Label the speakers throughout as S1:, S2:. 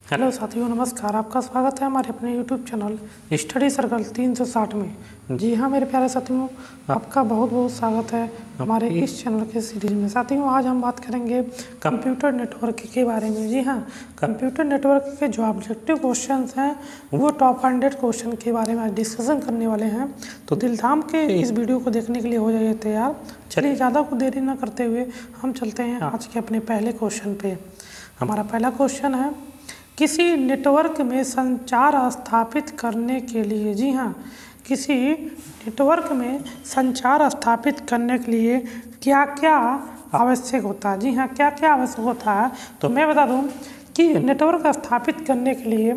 S1: Hello साथियों, नमस्कार। आपका स्वागत है हमारे अपने यूट्यूब चैनल स्टडी सर्कल 360 में। जी हाँ मेरे प्यारे साथियों, आपका बहुत बहुत स्वागत है हमारे इस चैनल के सीरीज में। साथियों, आज हम बात करेंगे कंप्यूटर नेटवर्क के बारे में। जी हाँ, कंप्यूटर नेटवर्क के जो ऑब्जेक्टिव क्वेश्चंस हैं वो टॉप 100 क्वेश्चन के बारे में आज डिस्कशन करने वाले हैं। तो दिल थाम के इस वीडियो को देखने के लिए हो जाइए तैयार। चलिए, ज़्यादा को देरी न करते हुए हम चलते हैं आज के अपने पहले क्वेश्चन पे। हमारा पहला क्वेश्चन है, किसी नेटवर्क में संचार स्थापित करने के लिए, जी हाँ, किसी नेटवर्क में संचार स्थापित करने के लिए क्या क्या आवश्यक होता है। जी हाँ, क्या क्या आवश्यक होता है तो मैं बता दूं कि नेटवर्क स्थापित करने के लिए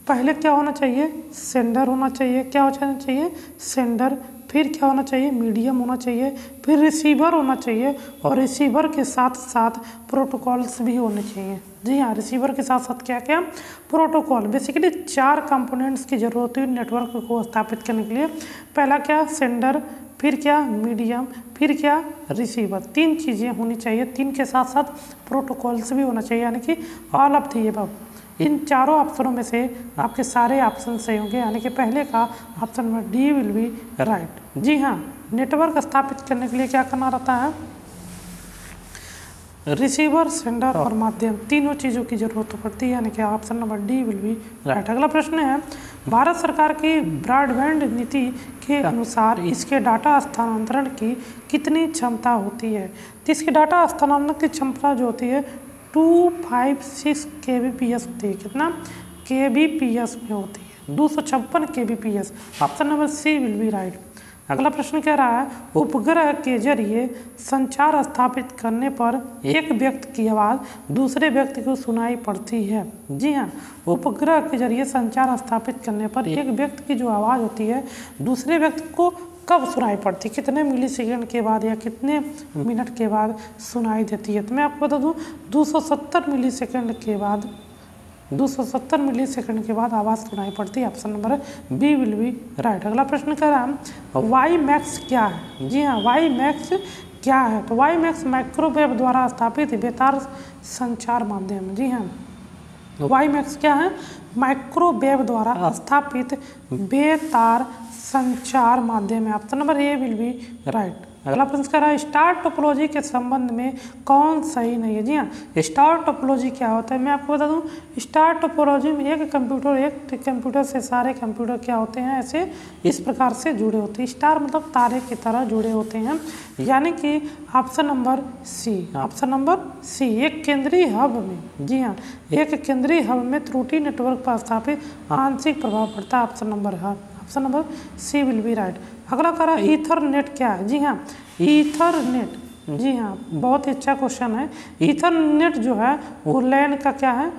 S1: पहले क्या होना चाहिए, सेंडर होना चाहिए। क्या होना चाहिए, सेंडर। फिर क्या होना चाहिए, मीडियम होना चाहिए। फिर रिसीवर होना चाहिए और रिसीवर के साथ साथ प्रोटोकॉल्स भी होने चाहिए। जी हाँ, रिसीवर के साथ साथ क्या क्या, प्रोटोकॉल। बेसिकली 4 कंपोनेंट्स की ज़रूरत होती है नेटवर्क को स्थापित करने के लिए। पहला क्या, सेंडर। फिर क्या, मीडियम। फिर क्या, रिसीवर। 3 चीज़ें होनी चाहिए। 3 के साथ साथ प्रोटोकॉल्स भी होना चाहिए, यानी कि ऑल ऑफ दी अबव। इन चारों ऑप्शनों में से आपके सारे ऑप्शन सही होंगे, यानी कि पहले का ऑप्शन में डी विल बी राइट। जी हाँ, नेटवर्क स्थापित करने के लिए क्या करना रहता है, रिसीवर, सेंडर और माध्यम, तीनों चीज़ों की जरूरत पड़ती है, यानी कि option number D will be right. अगला प्रश्न है, भारत सरकार की ब्रॉडबैंड नीति के अनुसार इसके डाटा स्थानांतरण की कितनी क्षमता होती है। तो इसकी डाटा स्थानांतरण की क्षमता जो होती है 256 kbps होती है। कितना kbps में होती है, 256 kbps। Option number C will be right. अगला प्रश्न कह रहा है, उपग्रह के जरिए संचार स्थापित करने पर एक व्यक्ति की आवाज़ दूसरे व्यक्ति को सुनाई पड़ती है। जी हाँ, उपग्रह के जरिए संचार स्थापित करने पर एक व्यक्ति की जो आवाज़ होती है दूसरे व्यक्ति को कब सुनाई पड़ती है, कितने मिलीसेकंड के बाद या कितने मिनट के बाद सुनाई देती है। तो मैं आपको बता दूं 270 मिलीसेकंड के बाद, 270 मिलीसेकंड के बाद आवाज़ सुनाई पड़ती है। Option number B will be right. अगला प्रश्न कर रहा है, वाई मैक्स क्या है। जी हाँ, वाई मैक्स क्या है। तो वाई मैक्स माइक्रोवेव द्वारा स्थापित बेतार संचार माध्यम। जी हाँ, वाई मैक्स क्या है, माइक्रोवेव द्वारा स्थापित बेतार संचार माध्यम है। Option number A will be right. अगला प्रश्न कर रहा है, स्टार टोपोलॉजी के संबंध में कौन सही नहीं है। जी हाँ, स्टार टोपोलॉजी क्या होता है मैं आपको बता दूं, स्टार टोपोलॉजी में एक कंप्यूटर से सारे कंप्यूटर क्या होते हैं, ऐसे इस प्रकार से जुड़े होते हैं। स्टार मतलब तारे की तरह जुड़े होते हैं, यानी कि option number c, option number c. एक केंद्रीय हब में, जी हाँ, एक केंद्रीय हब में त्रुटि नेटवर्क पर स्थापित आंशिक प्रभाव पड़ता है। Option number C will be right. अगला करा, ईथरनेट क्या है। जी हाँ, ईथरनेट, जी हाँ, बहुत ही अच्छा क्वेश्चन है। ईथरनेट जो है वो लैन का क्या है,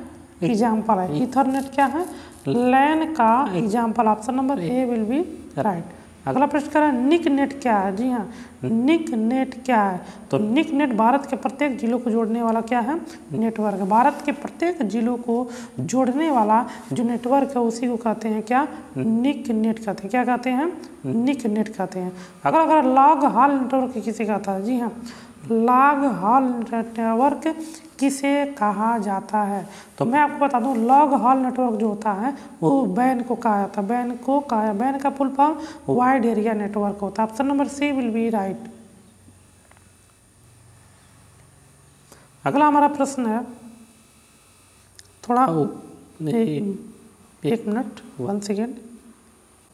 S1: एग्जाम्पल है। ईथरनेट क्या है, लैन का example. Option number A will be right. अगला प्रश्न करा, निक नेट क्या है। जी हाँ, निक नेट क्या है। तो निक नेट भारत के प्रत्येक जिलों को जोड़ने वाला क्या है, नेटवर्क। भारत के प्रत्येक जिलों को जोड़ने वाला जो नेटवर्क है उसी को कहते हैं क्या, निक नेट कहते हैं। क्या कहते हैं, निक नेट कहते हैं। अगला लॉग हॉल नेटवर्क किसे कहता है। जी हाँ, लॉग हॉल नेटवर्क किसे कहा जाता है। तो मैं आपको बता दूं, लॉग हॉल नेटवर्क जो होता है वो बैन को कहा जाता है। बैन का full form wide area network होता है। Option number C will be right. अगला हमारा प्रश्न है, थोड़ा एक मिनट, 1 सेकेंड।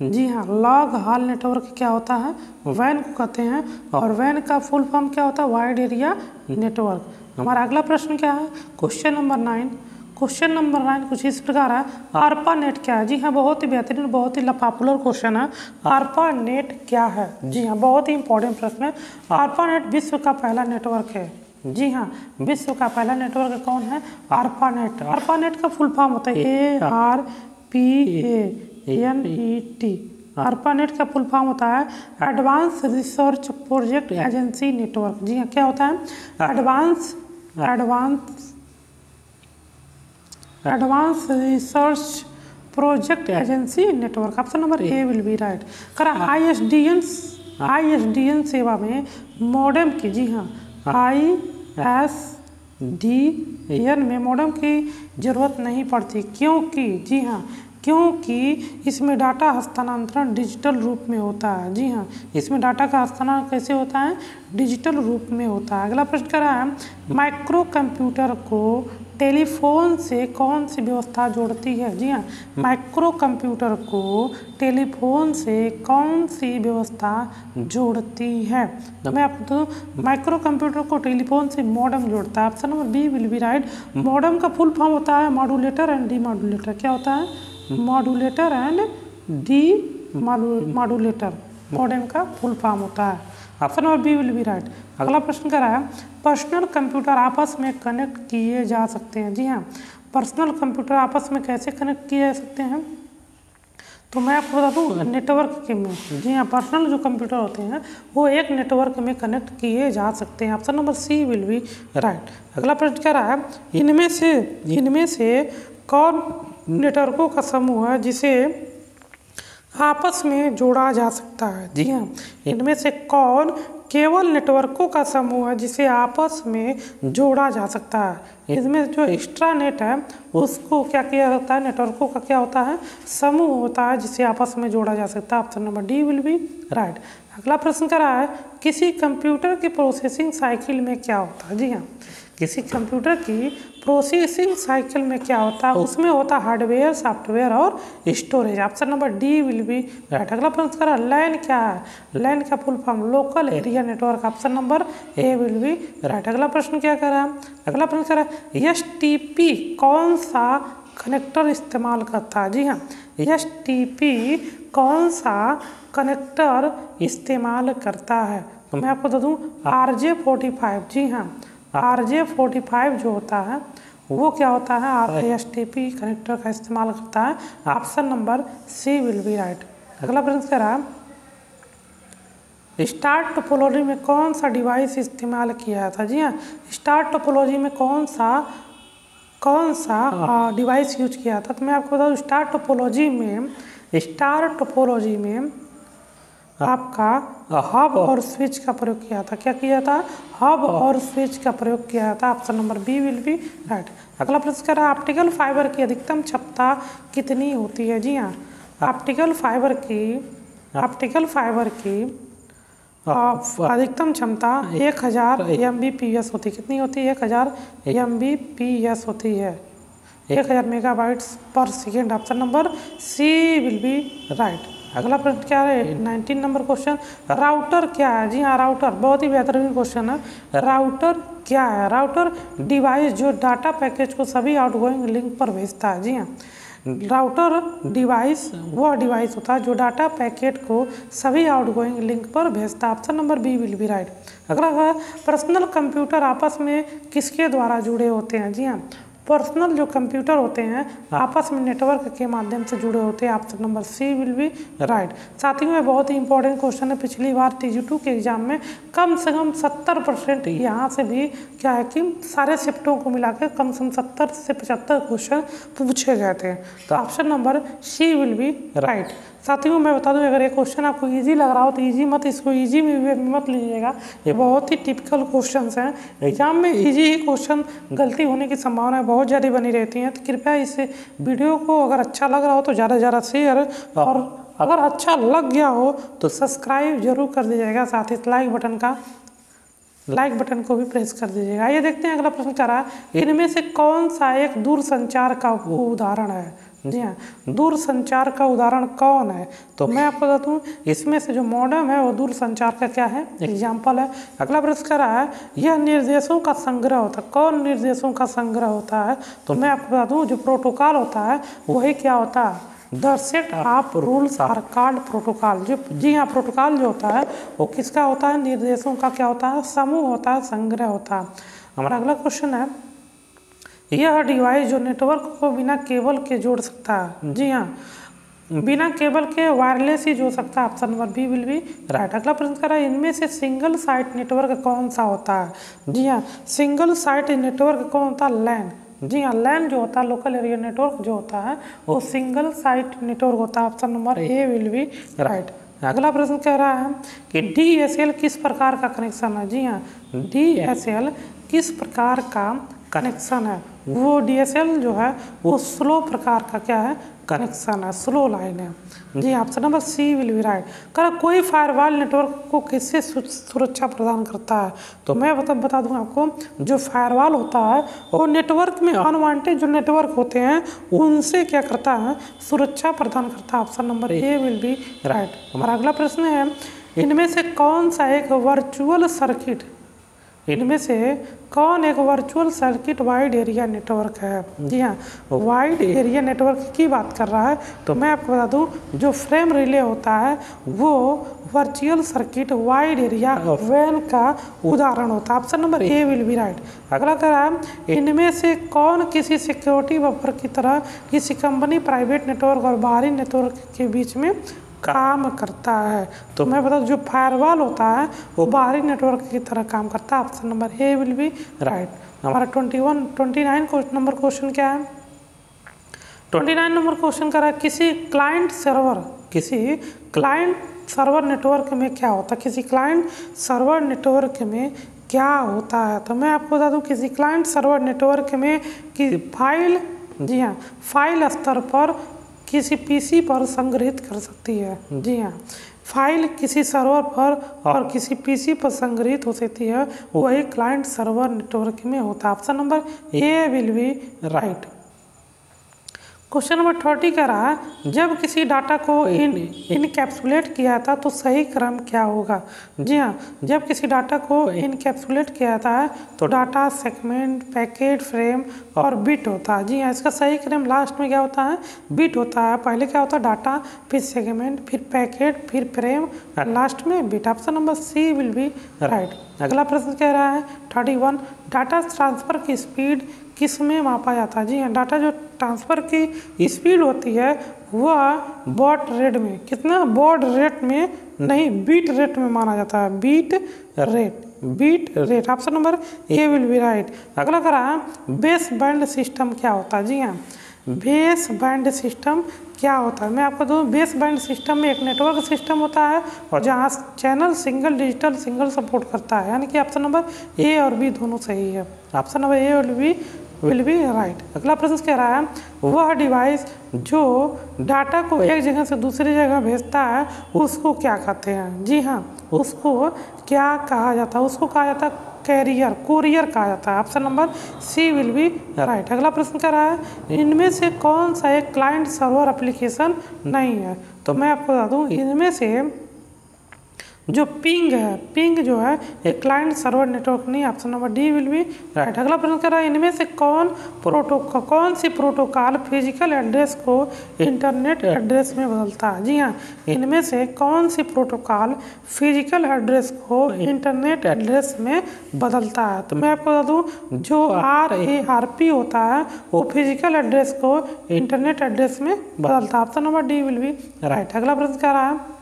S1: जी हाँ, लॉग हॉल नेटवर्क क्या होता है, वैन को कहते हैं, और वैन का फुल फॉर्म क्या होता है, वाइड एरिया नेटवर्क। हमारा अगला प्रश्न क्या है, क्वेश्चन नंबर 9। क्वेश्चन नंबर 9 कुछ इस प्रकार है, आरपा नेट क्या है। जी हाँ, बहुत ही बेहतरीन, बहुत ही पॉपुलर क्वेश्चन है। आरपा नेट क्या है। जी हाँ, बहुत ही इंपॉर्टेंट प्रश्न है। आरपा नेट विश्व का पहला नेटवर्क है। जी हाँ, विश्व का पहला नेटवर्क कौन है, आरपा नेट। आरपा नेट का फुल फॉर्म होता है ARPANET। ARPANET का फुल फॉर्म होता है advance research project agency network. जी हाँ, क्या होता है, advance research project agency network. Option number A will be right. करा ISDN सेवा में मॉडेम की, जी हाँ, ISDN DN में मॉडेम की ज़रूरत नहीं पड़ती, क्योंकि जी हाँ, क्योंकि इसमें डाटा हस्तांतरण डिजिटल रूप में होता है। जी हाँ, इसमें डाटा का हस्तांतरण कैसे होता है? डिजिटल रूप में होता है। अगला प्रश्न कह रहा है, माइक्रो कंप्यूटर को टेलीफोन से कौन सी व्यवस्था जोड़ती है? जी हाँ, माइक्रो कंप्यूटर को टेलीफोन से कौन सी व्यवस्था जोड़ती है? तो मैं आपको माइक्रो कंप्यूटर को टेलीफोन से मॉडेम जोड़ता है। Option number B will be right. Modem का फुल फॉर्म होता है मॉड्यूलेटर एंड डी मॉड्यूलेटर। क्या होता है? Modulator and demodulator modem का फुल फॉर्म होता है। Option number B will be right. अगला प्रश्न कर रहा है, पर्सनल कंप्यूटर आपस में कनेक्ट किए जा सकते हैं? जी हाँ, पर्सनल कंप्यूटर आपस में कैसे कनेक्ट किए जा सकते हैं? तो मैं आपको बता दूँ, नेटवर्क के में। जी हाँ, पर्सनल जो कंप्यूटर होते हैं वो एक नेटवर्क में कनेक्ट किए जा सकते हैं। Option number C will be right. अगला प्रश्न कह रहा है, इनमें से कौन नेटवर्कों का समूह है जिसे आपस में जोड़ा जा सकता है? जी हाँ, इनमें से कौन केवल नेटवर्कों का समूह है जिसे आपस में जोड़ा जा सकता है? इसमें जो एक्स्ट्रा नेट है उसको क्या किया जाता है? नेटवर्कों का क्या होता है? समूह होता है जिसे आपस में जोड़ा जा सकता है। Option number D will be right. अगला प्रश्न कर रहा है, किसी कंप्यूटर की प्रोसेसिंग साइकिल में क्या होता है? जी हाँ, किसी कंप्यूटर की प्रोसेसिंग साइकिल में क्या होता है? उसमें होता है हार्डवेयर, सॉफ्टवेयर और storage. Option number D will be right. अगला प्रश्न करा, लैन क्या है? लैन का full form local area network. Option number A will be right. अगला प्रश्न क्या कर रहा है? अगला प्रश्न करा, STP कौन सा कनेक्टर इस्तेमाल करता है? जी हाँ, STP कौन सा कनेक्टर इस्तेमाल करता है? तो मैं आपको बता दूँ, RJ45। जी हाँ, RJ45 जो होता है वो क्या होता है? STP कनेक्टर का इस्तेमाल करता है। Option number C will be right. अगला प्रश्न कह रहा है, स्टार टोपोलॉजी में कौन सा डिवाइस इस्तेमाल किया था? जी हाँ, स्टार टोपोलॉजी में कौन सा डिवाइस यूज किया था? तो मैं आपको बता दूँ, स्टार टोपोलॉजी में आपका हब और स्विच का प्रयोग किया था। क्या किया था? हब और स्विच का प्रयोग किया था। Option number B will be right. अगला प्रश्न कर रहा है, ऑप्टिकल फाइबर की अधिकतम क्षमता कितनी होती है? जी हाँ, ऑप्टिकल फाइबर की अधिकतम क्षमता 1000 Mbps होती है। कितनी होती है? 1000 Mbps होती है, 1000 मेगाबाइट्स पर second. Option number C will be right. अगला प्रश्न क्या है? 19 नंबर क्वेश्चन, राउटर क्या है? जी हाँ, राउटर बहुत ही बेहतरीन क्वेश्चन है। राउटर क्या है? राउटर डिवाइस जो डाटा पैकेज को सभी आउटगोइंग लिंक पर भेजता है। जी हाँ, राउटर डिवाइस वह डिवाइस होता है जो डाटा पैकेट को सभी आउटगोइंग लिंक पर भेजता है। Option number B will be right. अगला है, पर्सनल कंप्यूटर आपस में किसके द्वारा जुड़े होते हैं? जी हाँ, पर्सनल जो कंप्यूटर होते हैं आपस में नेटवर्क के माध्यम से जुड़े होते हैं। Option number C will be right. साथ ही में बहुत ही इंपॉर्टेंट क्वेश्चन है, पिछली बार TG2 के एग्जाम में कम से कम 70% यहाँ से भी क्या है कि सारे शिफ्टों को मिलाकर कम से कम 70 से 75 क्वेश्चन पूछे गए थे। तो option number C will be right. साथियों मैं बता दूं, अगर ये क्वेश्चन आपको इजी लग रहा हो तो इजी मत, इसको इजी में मत लीजिएगा। ये बहुत ही टिपिकल क्वेश्चंस हैं। एग्जाम में इजी ही क्वेश्चन गलती होने की संभावना बहुत ज़्यादा बनी रहती हैं। तो कृपया इस वीडियो को अगर अच्छा लग रहा हो तो ज़्यादा से ज़्यादा शेयर, और अगर अच्छा लग गया हो तो सब्सक्राइब जरूर कर दीजिएगा। साथ ही लाइक बटन को भी प्रेस कर दीजिएगा। ये देखते हैं अगला प्रश्न क्या रहा है, इनमें से कौन सा एक दूरसंचार का उदाहरण है? जी हाँ, दूरसंचार का उदाहरण कौन है? तो मैं आपको बता दूँ, इसमें से जो मॉडेम है वो दूरसंचार का क्या है? एग्जाम्पल है। अगला प्रश्न कर रहा है, यह निर्देशों का संग्रह होता है। कौन निर्देशों का संग्रह होता है? तो मैं आपको बता दूँ, जो प्रोटोकॉल होता है वही क्या होता है? The set of rules are called protocol. जो जी हाँ, प्रोटोकॉल जो होता है वो किसका होता है? निर्देशों का क्या होता है? समूह होता है, संग्रह होता है। हमारा अगला क्वेश्चन है, यह डिवाइस जो नेटवर्क को बिना केबल के जोड़ सकता है? जी हाँ, बिना केबल के वायरलेस ही जोड़ सकता है। Option number B will be right. अगला प्रश्न कर रहा है, इनमें से सिंगल साइट नेटवर्क कौन सा होता है? जी हाँ, सिंगल साइट नेटवर्क कौन होता है? लैन। जी हाँ, लैन जो होता है, लोकल एरिया नेटवर्क जो होता है वो सिंगल साइट नेटवर्क होता है। Option number A will be right. अगला प्रश्न कह रहा है कि DSL किस प्रकार का कनेक्शन है? जी हाँ, DSL किस प्रकार का कनेक्शन है? वो DSL जो है वो स्लो प्रकार का क्या है? कनेक्शन है, स्लो लाइन है। जी option number C will be right. कर कोई फायरवॉल नेटवर्क को किससे सुरक्षा प्रदान करता है? तो मैं बता दूं आपको, जो फायरवॉल होता है वो नेटवर्क में अनवांटेड जो नेटवर्क होते हैं उनसे क्या करता है? सुरक्षा प्रदान करता है। Option number A will be right. हमारा अगला प्रश्न है, इनमें से कौन सा एक वर्चुअल सर्किट इनमें से कौन एक virtual circuit wide area network है? जी हाँ, वाइड एरिया नेटवर्क की बात कर रहा है। तो मैं आपको बता दूं, जो फ्रेम रिले होता है वो वर्चुअल सर्किट वाइड एरिया वैन का उदाहरण होता है। Option number A will be right. अगला कह रहा है, इनमें से कौन किसी सिक्योरिटी बफर की तरह किसी कंपनी, प्राइवेट नेटवर्क और बाहरी नेटवर्क के बीच में काम करता है? तो मैं बता दूं, जो फायरवॉल होता है वो बाहरी नेटवर्क की तरह काम करता है। Option number A will be right. हमारा 29 नंबर क्वेश्चन क्या है? 29 नंबर क्वेश्चन कर रहा है, किसी क्लाइंट सर्वर नेटवर्क में क्या होता है? किसी क्लाइंट सर्वर नेटवर्क में क्या होता है? तो मैं आपको बता दूं, किसी क्लाइंट सर्वर नेटवर्क में कि फाइल, जी हाँ, फाइल स्तर पर किसी पीसी पर संग्रहित कर सकती है। जी हाँ, फाइल किसी सर्वर पर और किसी पीसी पर संग्रहित हो सकती है, वही क्लाइंट सर्वर नेटवर्क में होता है। Option number A will be right. Question number 30 कह रहा है, जब किसी डाटा को इनकैप्सुलेट किया था तो सही क्रम क्या होगा? जी हाँ, जब किसी डाटा को इनकैप्सुलेट किया जाता है तो डाटा, सेगमेंट, पैकेट, फ्रेम और बिट होता है। जी हाँ, इसका सही क्रम लास्ट में क्या होता है? बिट होता है। पहले क्या होता है? डाटा, फिर सेगमेंट, फिर पैकेट, फिर फ्रेम, लास्ट में bit. Option number C will be right. अगला प्रश्न कह रहा है 31, डाटा ट्रांसफ़र की स्पीड किस में मापा जाता है? जी हाँ, डाटा जो ट्रांसफ़र की स्पीड होती है वह बॉड रेट में, कितना? बॉड रेट में नहीं, बीट रेट में माना जाता है। Bit rate. Option number A will be right. अगला कह रहा है, बेस बैंड सिस्टम क्या होता है? जी हाँ, बेस बैंड सिस्टम क्या होता है? मैं आपको दूँ, बेस बैंड सिस्टम में एक नेटवर्क सिस्टम होता है और जहाँ channel single digital single support करता है। यानी कि ऑप्शन नंबर ए और बी दोनों सही है। ऑप्शन नंबर ए और बी विल बी राइट। अगला प्रश्न कह रहा है, वह डिवाइस जो डाटा को एक जगह से दूसरी जगह भेजता है उसको क्या कहते हैं? जी हाँ, उसको क्या कहा जाता है? उसको कहा जाता है कोरियर कहा जाता है। Option number C will be right. अगला प्रश्न कह रहा है, इनमें से कौन सा एक क्लाइंट सर्वर एप्लीकेशन नहीं है? तो मैं आपको बता दूँ, इनमें से जो पिंग है, पिंग जो है एक क्लाइंट सर्वर नेटवर्क नहीं। Option number D will be right. अगला प्रश्न कर रहा है, इनमें से कौन सी प्रोटोकॉल फिजिकल एड्रेस को इंटरनेट एड्रेस में बदलता है? जी हाँ, इनमें से कौन सी प्रोटोकॉल फिजिकल एड्रेस को इंटरनेट एड्रेस में बदलता है? तो मैं आपको बता दूँ, जो RARP होता है वो फिजिकल एड्रेस को इंटरनेट एड्रेस में बदलता है। Option number D will be right. अगला प्रश्न कर रहा है,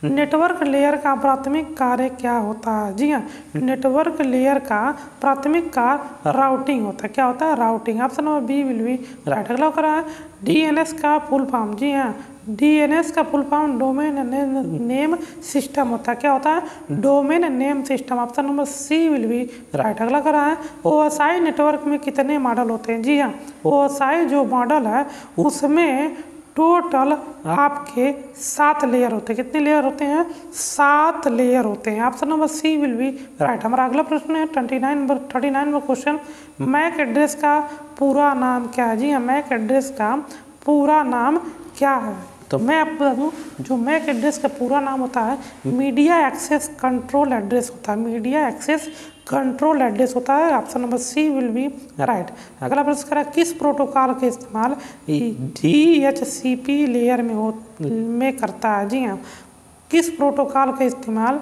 S1: नेटवर्क लेयर का प्राथमिक कार्य क्या होता है? जी हाँ, नेटवर्क लेयर का प्राथमिक कार्य राउटिंग होता है। क्या होता है? Routing. Option number B will be right. अगला कर रहा है, DNS का फुल फॉर्म? जी हाँ, DNS का full form domain name system होता है। क्या होता है? Domain name system. Option number C will be right. अगला कर रहा है, OSI नेटवर्क में कितने मॉडल होते हैं? जी हाँ, OSI जो मॉडल है उसमें टोटल आपके 7 लेयर होते हैं। कितने लेयर होते हैं? 7 लेयर होते हैं। Option number C will be right. हमारा अगला प्रश्न है 39 नंबर क्वेश्चन, मैक एड्रेस का पूरा नाम क्या है? जी हाँ, मैक एड्रेस का पूरा नाम क्या है? तो मैं आपको बता दूँ, जो मैक एड्रेस का पूरा नाम होता है मीडिया एक्सेस कंट्रोल एड्रेस होता है। मीडिया एक्सेस कंट्रोल एड्रेस होता है। Option number C will be right. अगला प्रश्न करा, किस प्रोटोकॉल का इस्तेमाल DHCP लेयर में करता है? जी हाँ, किस प्रोटोकॉल का इस्तेमाल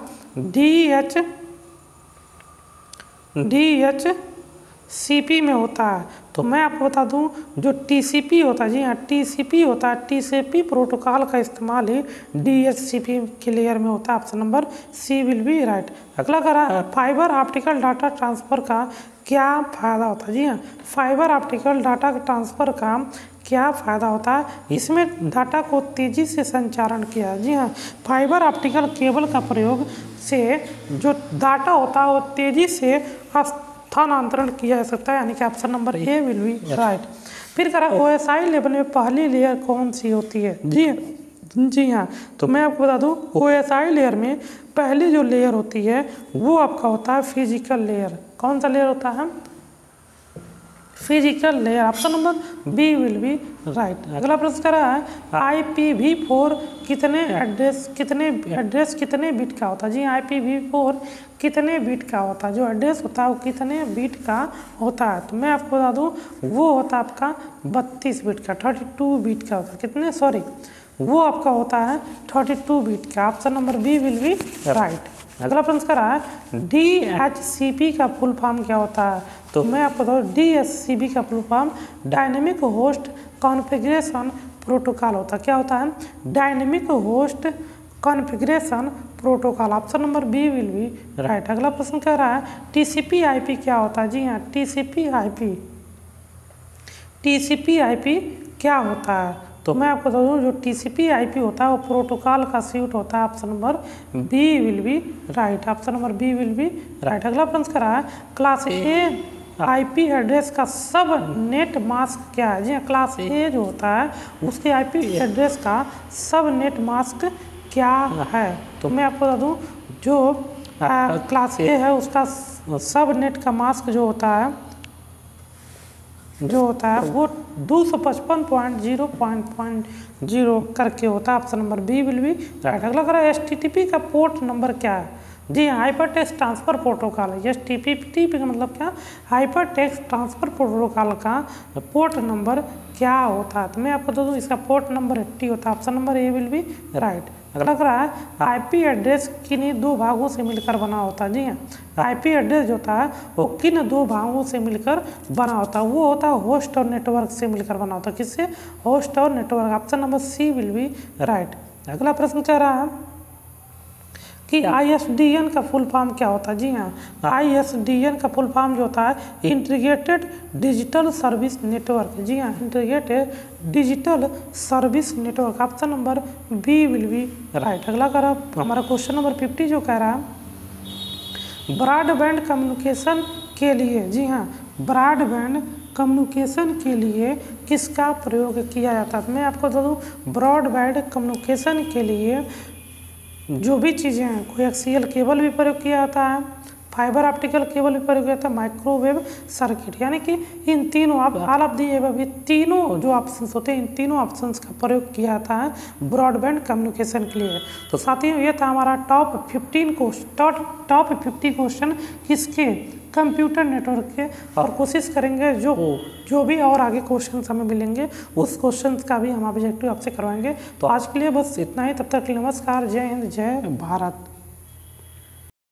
S1: DHCP में होता है? तो मैं आपको बता दूं, जो TCP होता है, जी हाँ, TCP होता है। TCP प्रोटोकॉल का इस्तेमाल ही DHCP के लेयर में होता है। Option number C will be right. अगला करा, फाइबर ऑप्टिकल डाटा ट्रांसफ़र का क्या फ़ायदा होता है? जी हाँ, फाइबर ऑप्टिकल डाटा ट्रांसफ़र का क्या फ़ायदा होता है? इसमें डाटा को तेज़ी से संचारण किया। जी हाँ, फाइबर ऑप्टिकल केबल का प्रयोग से जो डाटा होता है वो तेज़ी से स्थानांतरण किया जा सकता है, यानी कि option number A will be right. फिर करा OSI लेवल में पहली लेयर कौन सी होती है? जी हाँ, तो मैं आपको बता दूं OSI लेयर में पहली जो लेयर होती है वो आपका होता है फिजिकल लेयर। कौन सा लेयर होता है? Physical layer. Option number B will be right. अगला प्रश्न कर रहा है IPv4 कितने बिट का होता है? जी IPv4 कितने बिट का होता है? जो एड्रेस होता है वो कितने बिट का होता है? तो मैं आपको बता दूं वो होता है आपका 32 बिट का, 32 बिट का होता है। कितने? सॉरी, वो आपका होता है 32 बिट का। Option number B will be right. अगला प्रश्न कर रहा है DHCP का फुल फॉर्म क्या होता है? तो मैं आपको बताऊँ DHCP का full form dynamic host configuration protocol होता है। क्या होता है? Dynamic host configuration protocol. Option number B will be right. अगला प्रश्न कह रहा है TCP/IP क्या होता है? जी हाँ, TCP/IP क्या होता है? तो मैं आपको बता दूँ जो TCP/IP होता है वो प्रोटोकॉल का सूट होता है। Option number B will be right. Option number B will be right. अगला प्रश्न करा है क्लास ए IP एड्रेस का सब नेट मास्क क्या है? जी हाँ, क्लास ए जो होता है उसके IP एड्रेस का सब नेट मास्क क्या है? तो मैं आपको बता दूँ जो क्लास ए है उसका सब नेट का मास्क जो होता है वो 255.0.0 करके होता है। Option number B will be right. अगला करा HTTP का पोर्ट नंबर क्या है? जी हाइपर टेक्स्ट ट्रांसफर प्रोटोकॉल है। HTTP का मतलब क्या? हाइपर टेक्स्ट ट्रांसफर प्रोटोकॉल का पोर्ट नंबर क्या होता है? तो मैं आपको बता दूँ इसका पोर्ट नंबर 80 होता है। Option number A will be right. अगला करा है IP एड्रेस किन्हीं दो भागों से मिलकर बना होता है? जी हाँ, IP एड्रेस जो होता है वो किन दो भागों से मिलकर बना होता है? वो होता है होस्ट और नेटवर्क से मिलकर बना होता है। किससे? होस्ट और network. Option number C will be right. अगला प्रश्न कह रहा है कि ISDN का फुल फॉर्म क्या होता है? जी हाँ, ISDN का फुल फॉर्म जो होता है इंटीग्रेटेड डिजिटल सर्विस नेटवर्क। जी हाँ, integrated digital service network. Option number B will be right. अगला करा हमारा क्वेश्चन नंबर 50 जो कह रहा है ब्रॉडबैंड कम्युनिकेशन के लिए, जी हाँ, ब्रॉडबैंड कम्युनिकेशन के लिए किसका प्रयोग किया जाता है? मैं आपको बता दूँ ब्रॉडबैंड कम्युनिकेशन के लिए जो भी चीज़ें हैं, कोएक्सियल केबल भी प्रयोग किया जाता है, फाइबर ऑप्टिकल केबल भी प्रयोग किया जाता है, माइक्रोवेव सर्किट, यानी कि इन तीनों ऑल ऑफ दी एबव ये तीनों जो ऑप्शंस होते हैं इन तीनों ऑप्शंस का प्रयोग किया जाता है ब्रॉडबैंड कम्युनिकेशन के लिए। तो साथियों ये था हमारा टॉप 50 क्वेश्चन किसके? कंप्यूटर नेटवर्क के। और कोशिश करेंगे जो भी और आगे क्वेश्चंस हमें मिलेंगे उस क्वेश्चंस का भी हम ऑब्जेक्टिव आपसे करवाएंगे। तो आज के लिए बस इतना ही, तब तक के लिए नमस्कार, जय हिंद, जय भारत।